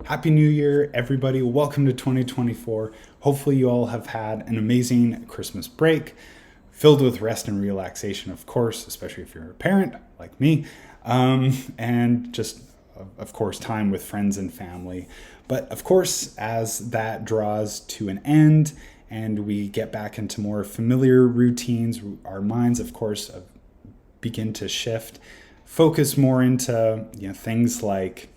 Happy New Year, everybody. Welcome to 2024. Hopefully you all have had an amazing Christmas break, filled with rest and relaxation, of course, especially if you're a parent like me, and just, of course, time with friends and family. But of course, as that draws to an end and we get back into more familiar routines, our minds, of course, begin to shift, focus more into things like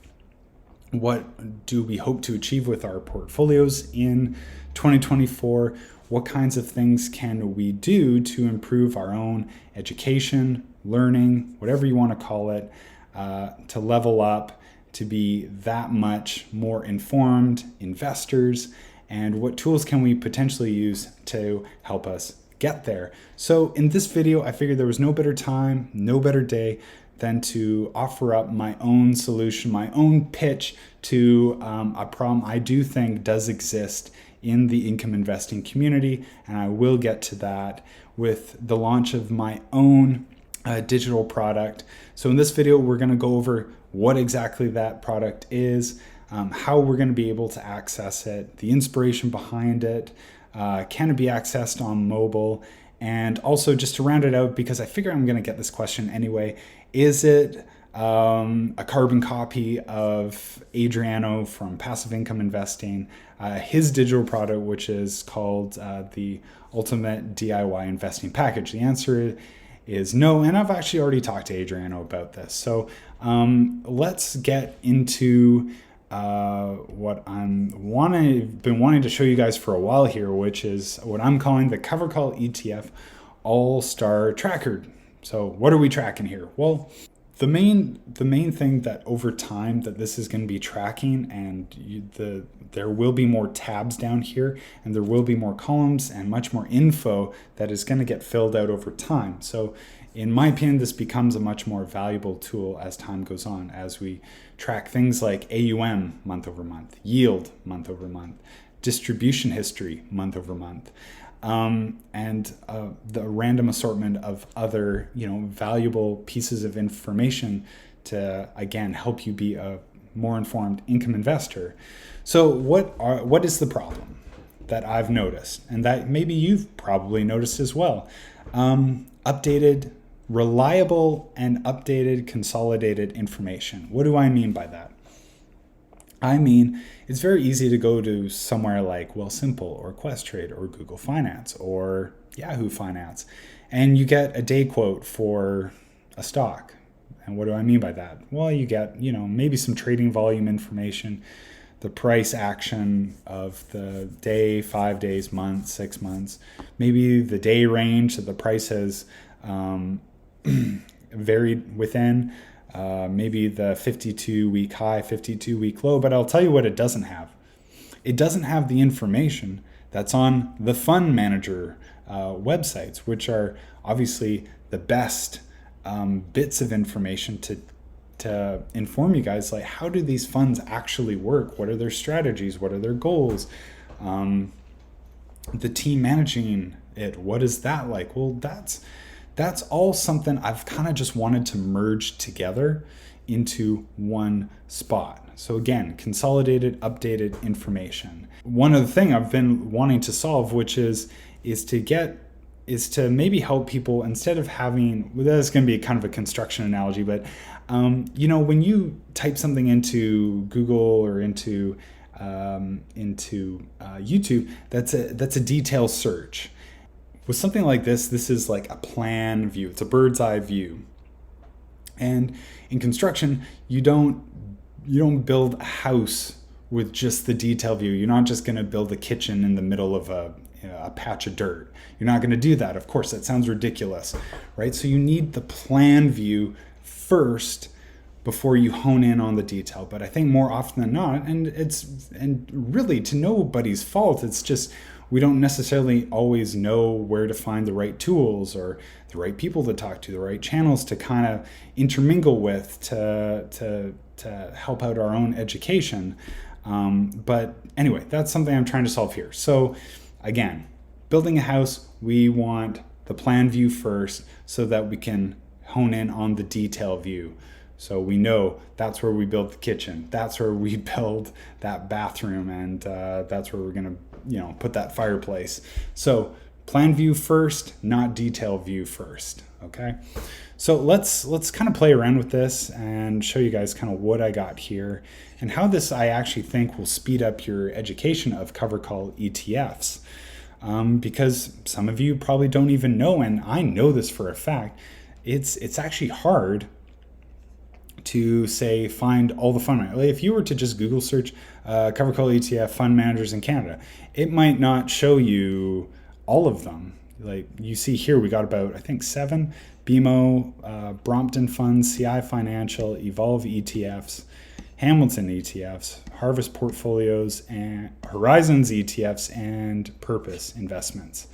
what do we hope to achieve with our portfolios in 2024? What kinds of things can we do to improve our own education, learning, whatever you want to call it, to level up, to be that much more informed investors? And what tools can we potentially use to help us get there? So in this video, I figured there was no better time, no better day than to offer up my own solution, my own pitch to a problem I do think does exist in the income investing community. And I will get to that with the launch of my own digital product. So in this video, we're gonna go over what exactly that product is, how we're gonna be able to access it, the inspiration behind it, can it be accessed on mobile, and also just to round it out, because I figure I'm gonna get this question anyway, is it a carbon copy of Adriano from Passive Income Investing, his digital product, which is called the Ultimate DIY Investing Package? The answer is no, and I've actually already talked to Adriano about this. So let's get into what been wanting to show you guys for a while here, which is what I'm calling the CoveredCall ETF AllStar Tracker. So what are we tracking here? Well, the main thing that over time that this is going to be tracking, and there will be more tabs down here, and there will be more columns and much more info that is going to get filled out over time. So in my opinion, this becomes a much more valuable tool as time goes on, as we track things like AUM month over month, yield month over month, distribution history month over month, and the random assortment of other valuable pieces of information to, again, help you be a more informed income investor. So what is the problem that I've noticed, and that maybe you've probably noticed as well? Reliable and updated consolidated information. What do I mean by that? I mean, it's very easy to go to somewhere like Wealthsimple or Questrade or Google Finance or Yahoo Finance, and you get a day quote for a stock. And what do I mean by that? Well, you get, maybe some trading volume information, the price action of the day, 5 days, month, 6 months, maybe the day range that the price has varied within, maybe the 52-week high, 52-week low. But I'll tell you what it doesn't have. It doesn't have the information that's on the fund manager websites, which are obviously the best bits of information to inform you guys, like, how do these funds actually work? What are their strategies? What are their goals? The team managing it, what is that like? Well, that's all something I've kind of just wanted to merge together into one spot. So again, consolidated, updated information. One other thing I've been wanting to solve, which is to maybe help people, instead of having, well, that's going to be kind of a construction analogy, but when you type something into Google or into YouTube, that's a detailed search. With something like this is like a plan view. It's a bird's eye view. And in construction, you don't build a house with just the detail view. You're not just going to build a kitchen in the middle of a patch of dirt. You're not going to do that. Of course, that sounds ridiculous, right? So you need the plan view first before you hone in on the detail. But I think more often than not, and really to nobody's fault, it's just we don't necessarily always know where to find the right tools or the right people to talk to, the right channels to kind of intermingle with to help out our own education. But anyway, that's something I'm trying to solve here. So again, building a house, we want the plan view first so that we can hone in on the detail view. So we know that's where we build the kitchen. That's where we build that bathroom, and that's where we're going to, put that fireplace. So plan view first, not detail view first. Okay. So let's kind of play around with this and show you guys kind of what I got here and how this I actually think will speed up your education of CoveredCall ETFs. Because some of you probably don't even know, and I know this for a fact, it's actually hard to say find all the fund managers. If you were to just Google search CoveredCall ETF fund managers in Canada, it might not show you all of them. Like you see here, we got about, I think, 7: BMO, Brompton Funds, CI Financial, Evolve ETFs, Hamilton ETFs, Harvest Portfolios, and Horizons ETFs, and Purpose Investments.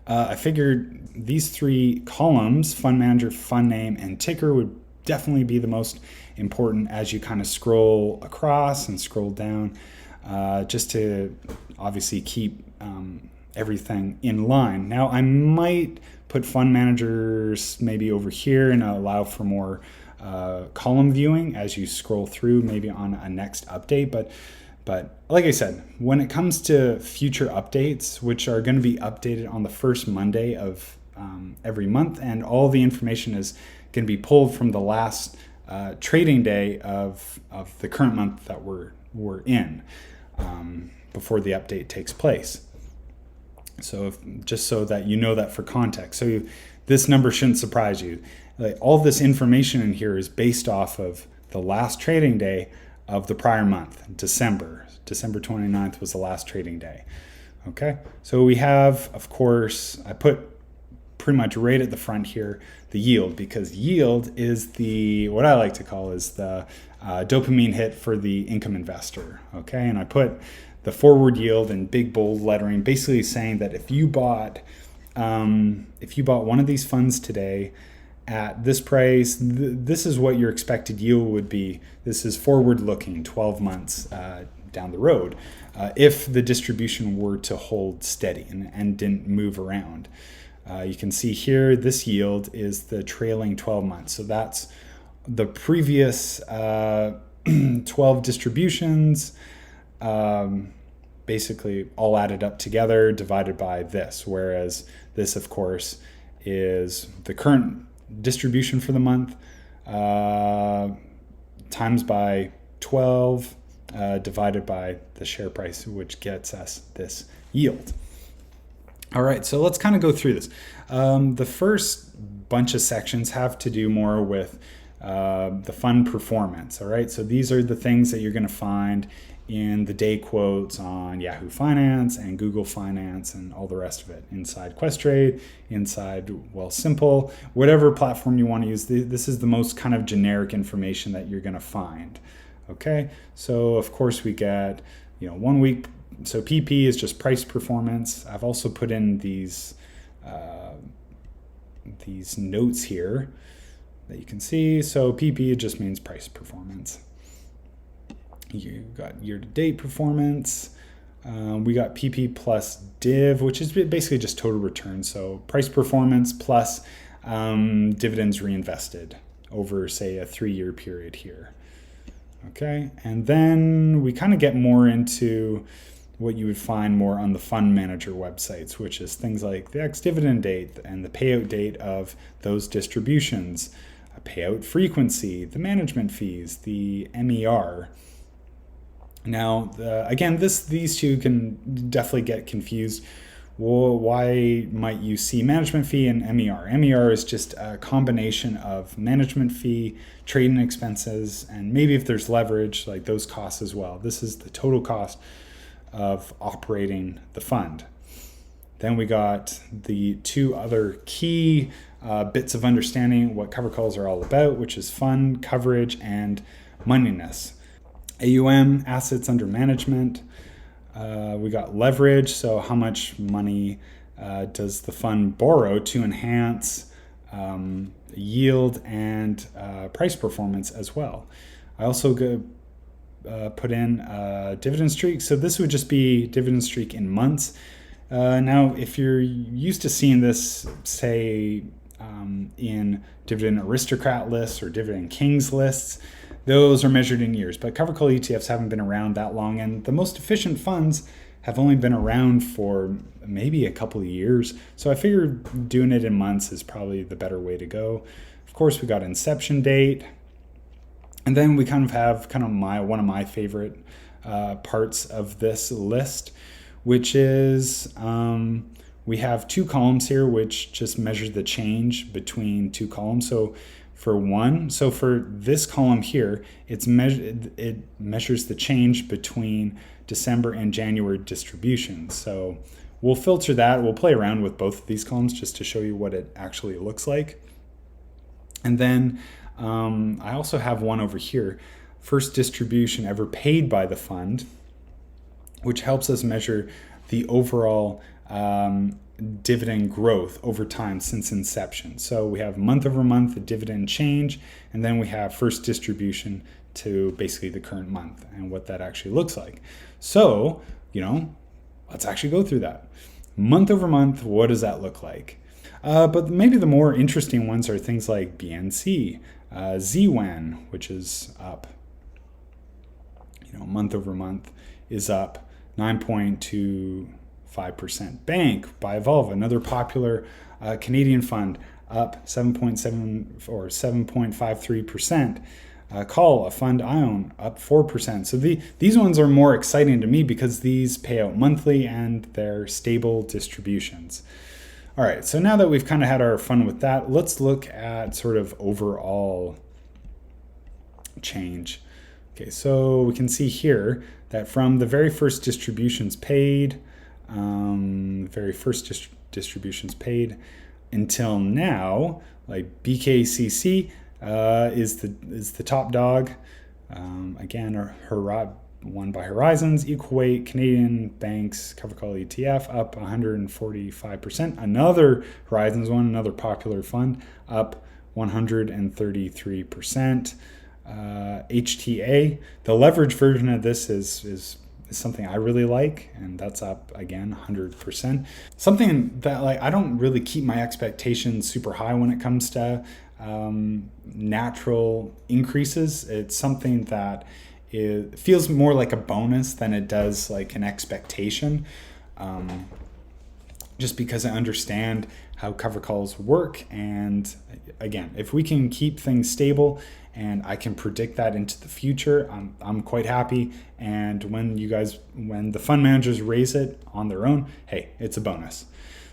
I figured these 3 columns, fund manager, fund name, and ticker, would definitely be the most important as you kind of scroll across and scroll down, just to obviously keep everything in line. Now, I might put fund managers maybe over here and allow for more column viewing as you scroll through, maybe on a next update. But like I said, when it comes to future updates, which are going to be updated on the first Monday of every month, and all the information is going to be pulled from the last trading day of the current month that we're in, before the update takes place. So just so that you know that for context. So this number shouldn't surprise you. Like, all this information in here is based off of the last trading day of the prior month, December 29th was the last trading day. Okay, so we have, of course, I put pretty much right at the front here, the yield, because yield is what I like to call is the dopamine hit for the income investor. Okay, and I put the forward yield in big bold lettering, basically saying that if you bought one of these funds today at this price, this is what your expected yield would be. This is forward looking 12 months down the road, if the distribution were to hold steady and didn't move around. You can see here, this yield is the trailing 12 months. So that's the previous 12 distributions, basically all added up together, divided by this. Whereas this, of course, is the current distribution for the month, times by 12, divided by the share price, which gets us this yield. All right, so let's kind of go through this. The first bunch of sections have to do more with the fund performance. All right, so these are the things that you're going to find in the day quotes on Yahoo Finance and Google Finance and all the rest of it, inside Questrade, inside Wealthsimple, whatever platform you want to use. This is the most kind of generic information that you're going to find. Okay, so of course we get 1 week. So PP is just price performance. I've also put in these notes here that you can see. So PP just means price performance. You got year-to-date performance. We got PP plus div, which is basically just total return. So price performance plus dividends reinvested over, say, a 3-year period here. Okay, and then we kind of get more into what you would find more on the fund manager websites, which is things like the ex-dividend date and the payout date of those distributions, a payout frequency, the management fees, the MER. Now, again, these two can definitely get confused. Well, why might you see management fee and MER? MER is just a combination of management fee, trading expenses, and maybe if there's leverage, like those costs as well. This is the total cost of operating the fund. Then we got the 2 other key bits of understanding what covered calls are all about, which is fund coverage and moneyness. AUM, assets under management. We got leverage, so how much money does the fund borrow to enhance yield and price performance as well. I also put in dividend streak. So this would just be dividend streak in months. Now, if you're used to seeing this, say, in Dividend Aristocrat lists or Dividend Kings lists. Those are measured in years, but CoveredCall ETFs haven't been around that long, and the most efficient funds have only been around for maybe a couple of years. So I figured doing it in months is probably the better way to go. Of course, we got inception date, and then we kind of have one of my favorite parts of this list, which is we have two columns here, which just measure the change between two columns. So for this column here, it measures the change between December and January distributions. So we'll filter that. We'll play around with both of these columns just to show you what it actually looks like. And then I also have one over here, first distribution ever paid by the fund, which helps us measure the overall dividend growth over time since inception. So we have month over month, the dividend change, and then we have first distribution to basically the current month and what that actually looks like. So, let's actually go through that. Month over month, what does that look like? But maybe the more interesting ones are things like BNC, ZWEN, which is up, month over month is up 9.25%. Bank by Evolve, another popular Canadian fund, up 7.7 or 7.53%. Call, a fund I own, up 4%. So these ones are more exciting to me because these pay out monthly and they're stable distributions. All right, so now that we've kind of had our fun with that, let's look at sort of overall change. Okay, so we can see here that from the very first distributions paid, until now, like BKCC is the top dog. Again, one by Horizons, equal weight, Canadian banks, CoveredCall ETF up 145%. Another Horizons one, another popular fund, up 133%. HTA, the leverage version of this is something I really like, and that's up again 100%. Something that I don't really keep my expectations super high when it comes to natural increases. It's something that it feels more like a bonus than it does like an expectation, just because I understand how cover calls work. And again, if we can keep things stable and I can predict that into the future, I'm quite happy. And when the fund managers raise it on their own, hey, it's a bonus.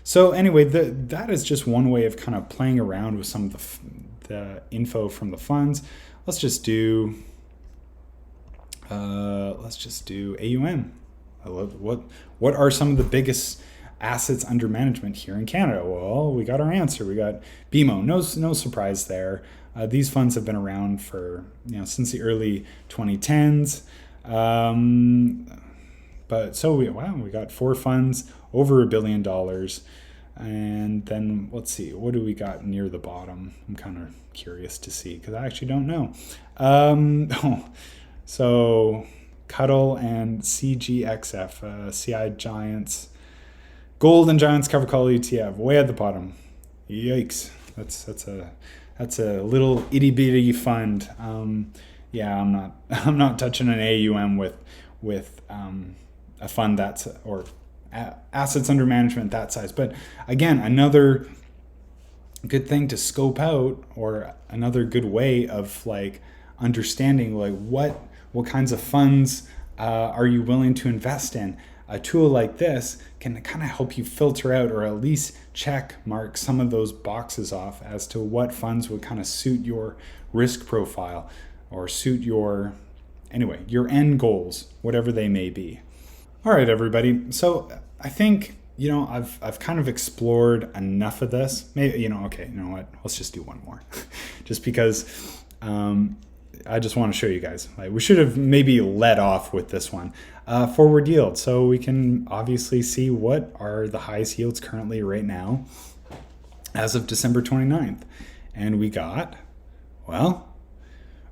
So anyway, that is just one way of kind of playing around with some of the info from the funds. Let's just do AUM. What are some of the biggest assets under management here in Canada? Well, we got our answer. We got BMO. No surprise there. These funds have been around for since the early 2010s. But so we got 4 funds over $1 billion. And then let's see, what do we got near the bottom? I'm kind of curious to see because I actually don't know. So Cuddle and CGXF, CI Giants, Gold and Giants CoveredCall ETF, way at the bottom. Yikes! That's a little itty bitty fund. I'm not touching an AUM with a fund that's or assets under management that size. But again, another good thing to scope out, or another good way of understanding what kinds of funds are you willing to invest in. A tool like this can kind of help you filter out, or at least check mark some of those boxes off as to what funds would kind of suit your risk profile or suit your end goals, whatever they may be. All right, everybody. So I think, I've kind of explored enough of this. Maybe, okay, you know what? Let's just do one more just because I just want to show you guys. We should have maybe led off with this one. Forward yield. So we can obviously see what are the highest yields currently right now as of December 29th. And we got,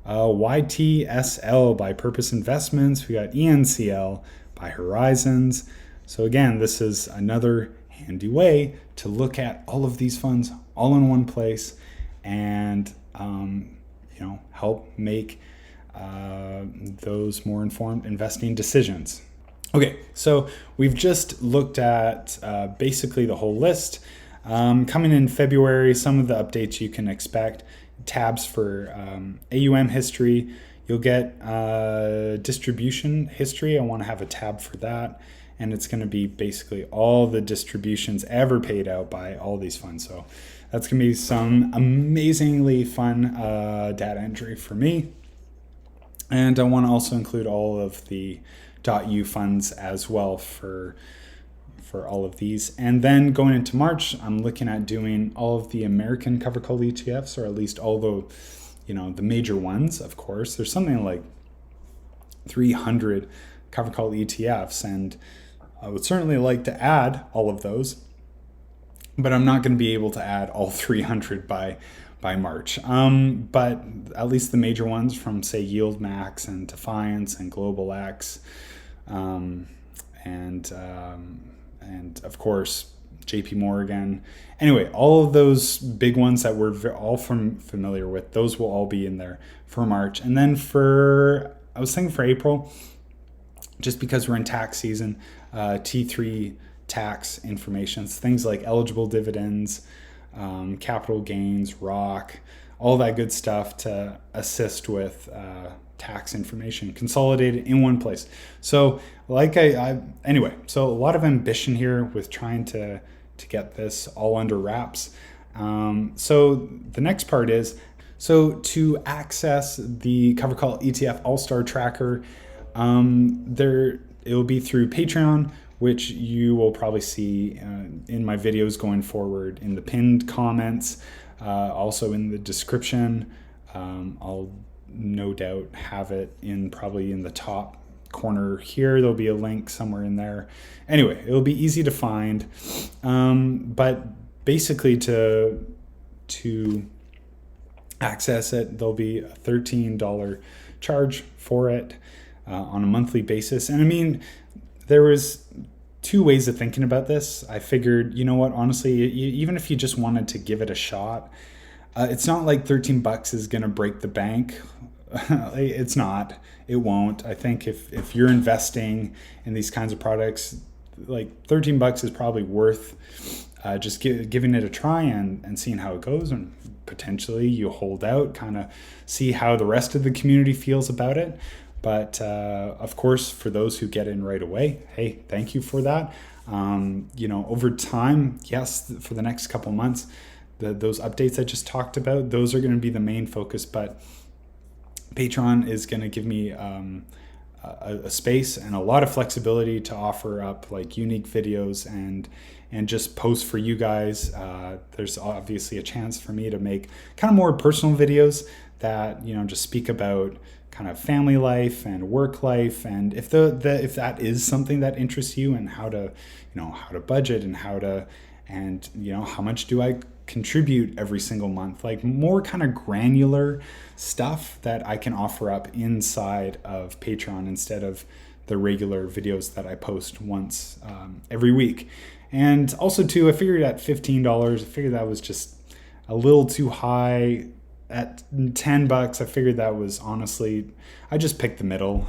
YTSL by Purpose Investments. We got ENCL by Horizons. So again, this is another handy way to look at all of these funds all in one place and help make those more informed investing decisions. Okay, so we've just looked at basically the whole list. Coming in February, some of the updates you can expect: tabs for AUM history. You'll get distribution history. I want to have a tab for that. And it's going to be basically all the distributions ever paid out by all these funds. So that's going to be some amazingly fun data entry for me. And I want to also include all of the .u funds as well for all of these. And then going into March, I'm looking at doing all of the American CoveredCall ETFs, or at least all the major ones, of course. There's something like 300 CoveredCall ETFs, and I would certainly like to add all of those, but I'm not going to be able to add all 300 by March. But at least the major ones from, say, Yield Max and Defiance and Global X, and of course JP Morgan. Anyway, all of those big ones that we're all familiar with, those will all be in there for March. And then I was thinking for April, just because we're in tax season, T3 tax information, things like eligible dividends, capital gains, ROC, all that good stuff to assist with tax information consolidated in one place. So so a lot of ambition here with trying to get this all under wraps. So the next part is, so to access the CoveredCall ETF AllStar tracker, it will be through Patreon, which you will probably see in my videos going forward, in the pinned comments, also in the description. I'll no doubt have it probably in the top corner here. There'll be a link somewhere in there. Anyway, it'll be easy to find. But basically to access it, there'll be a $13 charge for it on a monthly basis. And I mean, there was two ways of thinking about this. I figured, you know what, honestly, even if you just wanted to give it a shot, it's not like $13 is going to break the bank. It's not. It won't. I think if you're investing in these kinds of products, like $13 is probably worth just giving it a try and seeing how it goes, and potentially you hold out, kind of see how the rest of the community feels about it. But of course, for those who get in right away, hey, thank you for that. Over time, yes, for the next couple months, those updates I just talked about, those are going to be the main focus. But Patreon is going to give me a space and a lot of flexibility to offer up like unique videos and just post for you guys. There's obviously a chance for me to make kind of more personal videos that just speak about kind of family life and work life, and if that is something that interests you, and how to budget, and how much do I contribute every single month, like more kind of granular stuff that I can offer up inside of Patreon instead of the regular videos that I post once every week. And also too, I figured at $15, I figured that was just a little too high. At $10, I figured that was honestly, I just picked the middle.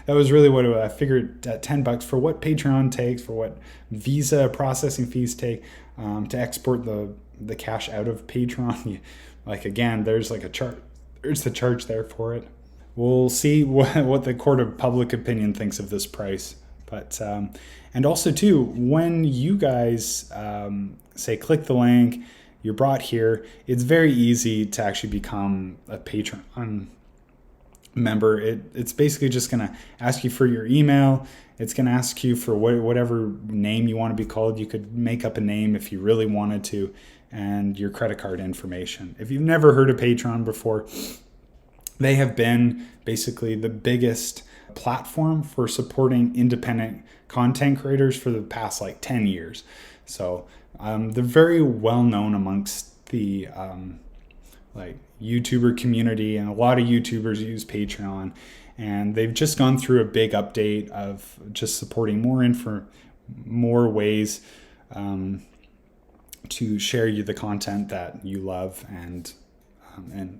That was really what I figured at $10 for what Patreon takes, for what Visa processing fees take to export the cash out of Patreon. Like again, there's like a chart. There's the charge there for it. We'll see what the court of public opinion thinks of this price. But and also too, when you guys say click the link, you're brought here, it's very easy to actually become a Patreon member. It's basically just going to ask you for your email. It's going to ask you for whatever name you want to be called. You could make up a name if you really wanted to, and your credit card information. If you've never heard of Patreon before, they have been basically the biggest platform for supporting independent content creators for the past like 10 years. So they're very well known amongst the YouTuber community, and a lot of YouTubers use Patreon, and they've just gone through a big update of just supporting more ways to share you the content that you love, and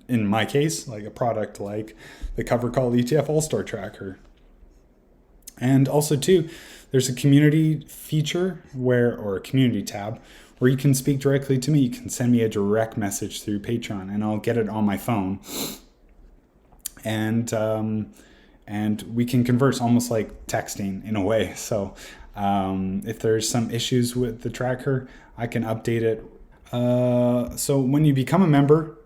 in my case, like a product like the CoveredCall ETF AllStar tracker. And also too, there's a community feature or a community tab where you can speak directly to me. You can send me a direct message through Patreon and I'll get it on my phone. And we can converse almost like texting in a way. So if there's some issues with the tracker, I can update it. So when you become a member,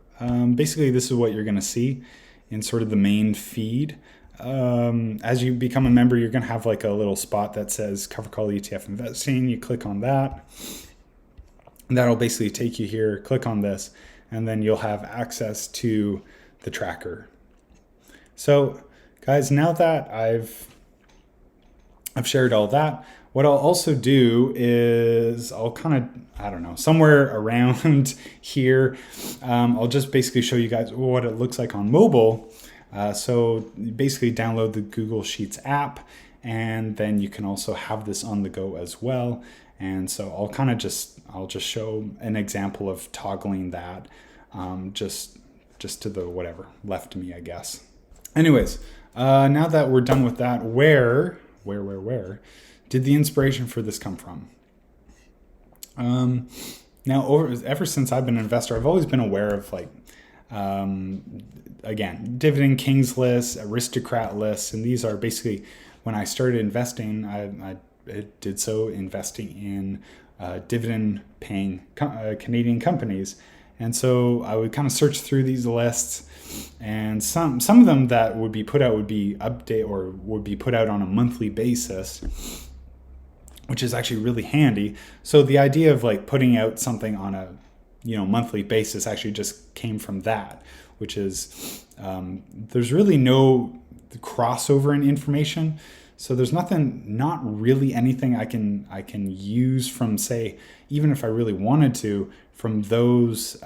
basically this is what you're going to see in sort of the main feed. As you become a member, you're going to have like a little spot that says CoveredCall ETF Investing. You click on that. And that'll basically take you here. Click on this, and then you'll have access to the tracker. So, guys, now that I've shared all that, what I'll also do is I'll kind of, I don't know, somewhere around here, I'll just basically show you guys what it looks like on mobile. So you basically download the Google Sheets app, and then you can also have this on the go as well. And so I'll just show an example of toggling that just to the whatever left of me, I guess. Anyways, now that we're done with that, where did the inspiration for this come from? Now, ever since I've been an investor, I've always been aware of like, again, Dividend Kings lists, Aristocrat lists, and these are basically, when I started investing, I did so investing in dividend-paying Canadian companies. And so I would kind of search through these lists, and some of them that would be put out would be put out on a monthly basis, which is actually really handy. So the idea of like putting out something on a monthly basis actually just came from that, which is there's really no crossover in information. So there's not really anything I can use from, say, even if I really wanted to, from those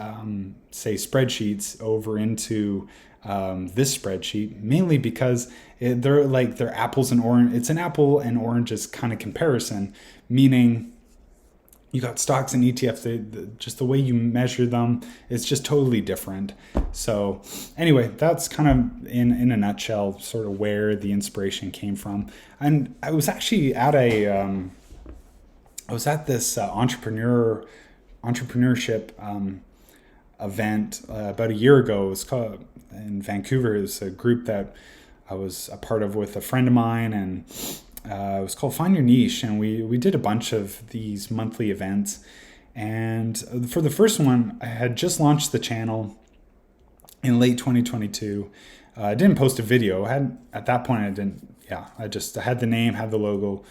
say spreadsheets over into this spreadsheet, mainly because they're apples and orange. It's an apple and oranges kind of comparison, meaning you got stocks and ETFs, just the way you measure them, it's just totally different. So anyway, that's kind of in a nutshell, sort of where the inspiration came from. And I was actually at this entrepreneurship event about a year ago. It was called in Vancouver. It was a group that I was a part of with a friend of mine, and it was called Find Your Niche, and we did a bunch of these monthly events. And for the first one, I had just launched the channel in late 2022. I didn't post a video. At that point, I just had the name, had the logo,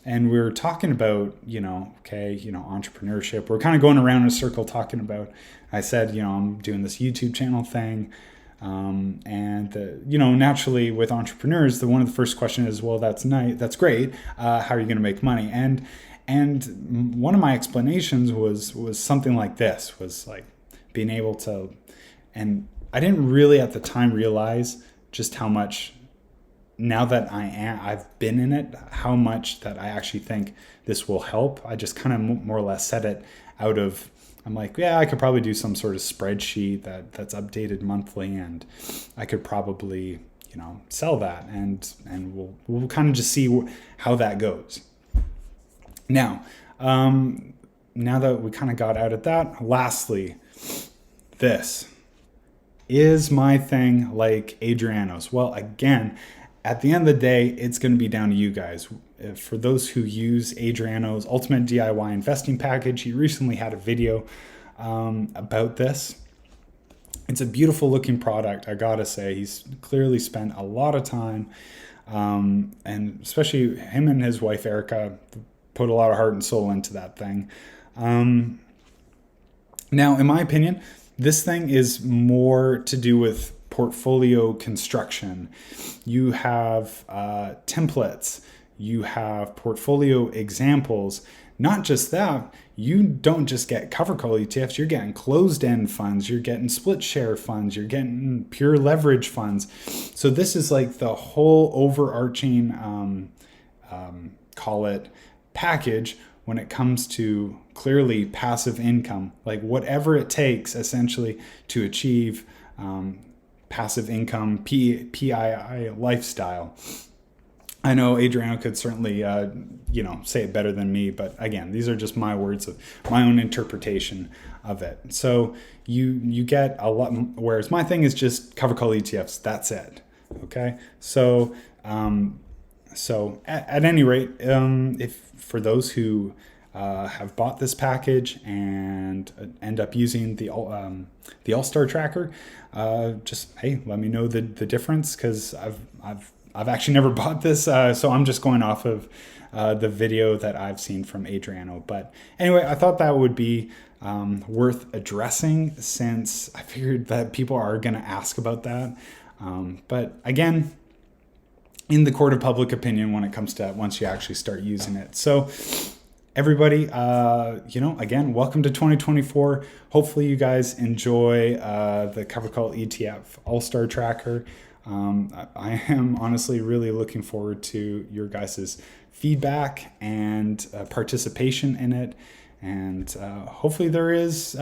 and we were talking about, entrepreneurship. We're kind of going around in a circle talking about, I said, I'm doing this YouTube channel thing. Naturally with entrepreneurs, one of the first questions is, well, that's nice, that's great. How are you going to make money? And one of my explanations was something like this, was like being able to, and I didn't really at the time realize just how much, now that I've been in it, how much that I actually think this will help. I just kind of more or less said it out of, I'm like, yeah, I could probably do some sort of spreadsheet that's updated monthly, and I could probably, sell that, and we'll kind of just see how that goes. Now that we kind of got out of that, lastly, this is my thing, like Adriano's. Well, again, at the end of the day, it's going to be down to you guys. For those who use Adriano's Ultimate DIY Investing Package, he recently had a video about this. It's a beautiful looking product, I gotta say. He's clearly spent a lot of time, and especially him and his wife, Erica, put a lot of heart and soul into that thing. Now, in my opinion, this thing is more to do with portfolio construction. You have templates, you have portfolio examples. Not just that, you don't just get CoveredCall ETFs, you're getting closed-end funds, you're getting split share funds, you're getting pure leverage funds. So this is like the whole overarching, call it package, when it comes to clearly passive income, like whatever it takes essentially to achieve passive income, PII lifestyle. I know Adriano could certainly, say it better than me, but again, these are just my words of my own interpretation of it. So you get a lot, whereas my thing is just covered call ETFs. That's it. Okay. So at any rate, if for those who have bought this package and end up using the AllStar tracker, just hey, let me know the difference, because I've actually never bought this, so I'm just going off of the video that I've seen from Adriano. But anyway, I thought that would be worth addressing, since I figured that people are going to ask about that. But again, in the court of public opinion when it comes to once you actually start using it. So everybody, again, welcome to 2024. Hopefully you guys enjoy the CoveredCall ETF AllStar tracker. I am honestly really looking forward to your guys' feedback and participation in it. And hopefully there is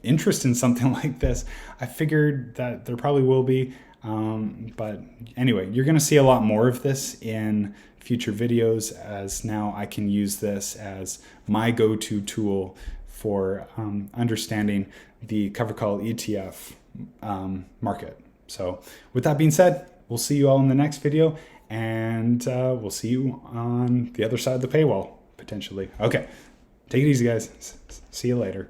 interest in something like this. I figured that there probably will be. But anyway, you're going to see a lot more of this in future videos, as now I can use this as my go-to tool for understanding the CoveredCall ETF market. So with that being said, we'll see you all in the next video, and we'll see you on the other side of the paywall, potentially. Okay, take it easy, guys. See you later.